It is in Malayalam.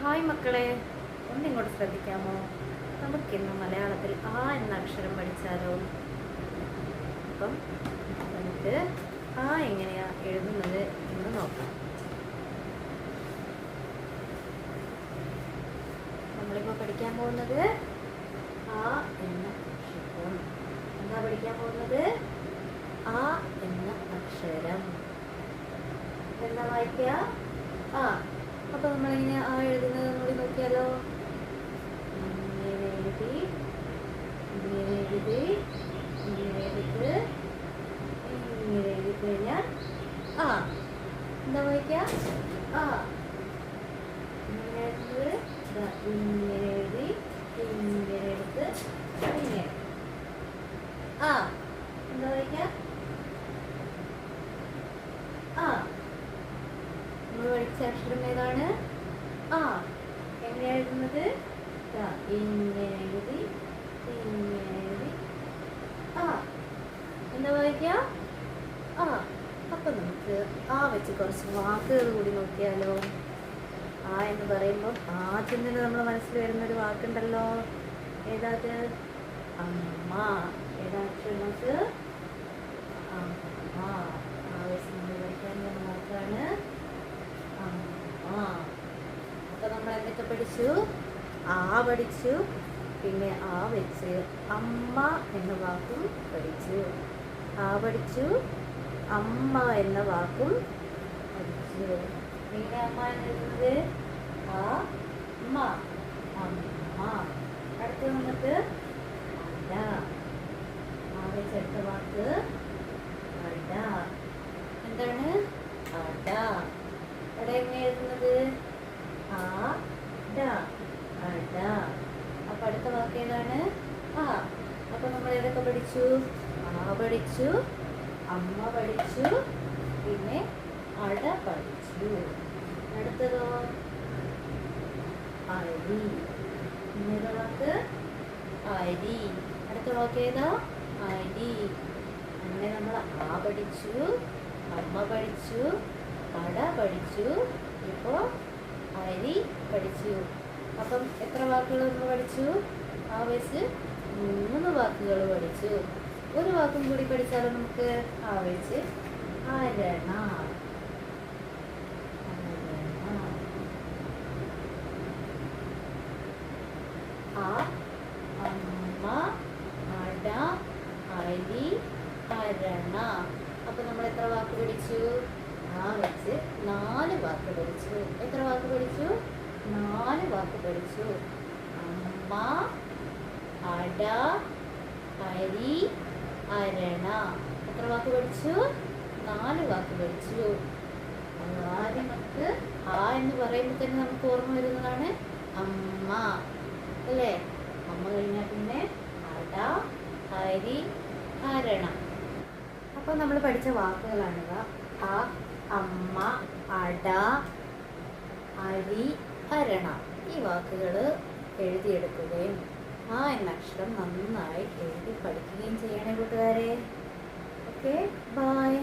ഹായ് മക്കളെ, ഒന്നിങ്ങോട്ട് ശ്രദ്ധിക്കാമോ? നമുക്കിന്ന് മലയാളത്തിൽ ആ എന്ന അക്ഷരം പഠിച്ചാലോ? അപ്പം നമുക്ക് ആ എങ്ങനെയാ എഴുതുന്നത് എന്ന് നോക്കാം. നമ്മളിപ്പോൾ പഠിക്കാൻ പോകുന്നത് ആ എന്ന അക്ഷരം. എന്താ പഠിക്കാൻ പോകുന്നത്? ആ എന്ന അക്ഷരം. എന്താ വായിക്കുക? ആ. അപ്പൊ നമ്മളിങ്ങനെ ആ എഴുതുന്നത് കൂടി നോക്കിയാലോ? ഇങ്ങനെ എഴുതി, ഇങ്ങനെ എഴുതി, ഇങ്ങനെ എഴുതി, ഇങ്ങനെ എഴുതി കഴിഞ്ഞാൽ ആ. എന്താ വായിക്കുക? ആ. ഇങ്ങനെ എഴുതുന്നത് ഇങ്ങനെ എഴുതി, ഇങ്ങനെ എടുത്ത്, ഇങ്ങനെ ആ. എന്താ വായിക്കുക? ആ. നമ്മൾ പഠിച്ച അക്ഷരം ഏതാണ്? ആ. എങ്ങനെ എഴുതുന്നത്? ഇങ്ങനെ എഴുതി, ഇങ്ങനെ എഴുതി, ആ. എന്താ വായിക്കുക? ആ. അപ്പൊ നമുക്ക് ആ വെച്ച് കുറച്ച് വാക്കുകൾ കൂടി നോക്കിയാലോ? ആ എന്ന് പറയുമ്പോൾ ആദ്യം തന്നെ നമ്മുടെ മനസ്സിൽ വരുന്നൊരു വാക്കുണ്ടല്ലോ. ഏതാത്? അമ്മ. ഏതാ അക്ഷരം നമുക്ക്? അമ്മ. ആ വെച്ച് നമ്മൾ പഠിക്കാൻ പോകുന്ന വാക്കാണ് അമ്മ. അപ്പൊ നമ്മൾ എന്തൊക്കെ പഠിച്ചു? ആ പഠിച്ചു, പിന്നെ ആ വെച്ച് അമ്മ എന്ന വാക്കും പഠിച്ചു. ആ പഠിച്ചു, അമ്മ എന്ന വാക്കും പഠിച്ചു. പിന്നെ അമ്മ എന്ന് എഴുതുന്നത് ആ അമ്മ. അമ്മ. അടുത്ത് നമുക്ക് അട. ആ വെച്ച് അടുത്ത വാക്ക് അട. എന്താണ്? അട. അട എങ്ങനെ എഴുതുന്നത്? ആ ഡ. അട. അപ്പൊ അടുത്ത വാക്ക് ഏതാണ്? ആ. അപ്പൊ നമ്മൾ ഏതൊക്കെ പഠിച്ചു? ആ പഠിച്ചു, അമ്മ പഠിച്ചു, പിന്നെ അട പഠിച്ചു. അടുത്തതോ? അരി. ഇന്നേതാ വാക്ക്? അരി. അടുത്ത വാക്ക് ഏതാ? അരി. അങ്ങനെ നമ്മൾ ആ പഠിച്ചു, അമ്മ പഠിച്ചു, അട പഠിച്ചു, ഇപ്പോ അരി പഠിച്ചു. അപ്പം എത്ര വാക്കുകൾ നമ്മൾ പഠിച്ചു? ആ വെച്ച് 3 വാക്കുകൾ പഠിച്ചു. ഒരു വാക്കും കൂടി പഠിച്ചാലോ നമുക്ക്? ആ വെച്ച് അരണ. ആ, അമ്മ, അട, അരി, അരണ. അപ്പൊ നമ്മൾ എത്ര വാക്ക് പഠിച്ചു? ആ വെച്ച് 4 വാക്ക് പഠിച്ചു. എത്ര വാക്ക് പഠിച്ചു? 4 വാക്ക് പഠിച്ചു. അമ്മ, അട, അരി, അരണ. എത്ര വാക്ക് പഠിച്ചു? 4 വാക്ക് പഠിച്ചു. ആദ്യം നമുക്ക് ആ എന്ന് പറയുമ്പോൾ തന്നെ നമുക്ക് ഓർമ്മ വരുന്നതാണ് അമ്മ, അല്ലേ? അമ്മ കഴിഞ്ഞാൽ പിന്നെ അട, അരി, അരണ. അപ്പൊ നമ്മൾ പഠിച്ച വാക്കുകളാണിവ. ആ, അമ്മ, അട, അരി, അരണ. ഈ വാക്കുകൾ എഴുതിയെടുക്കുകയും ആ എന്ന അക്ഷരം നന്നായി എഴുതി പഠിക്കുകയും ചെയ്യണേ കൂട്ടുകാരെ. Okay, by.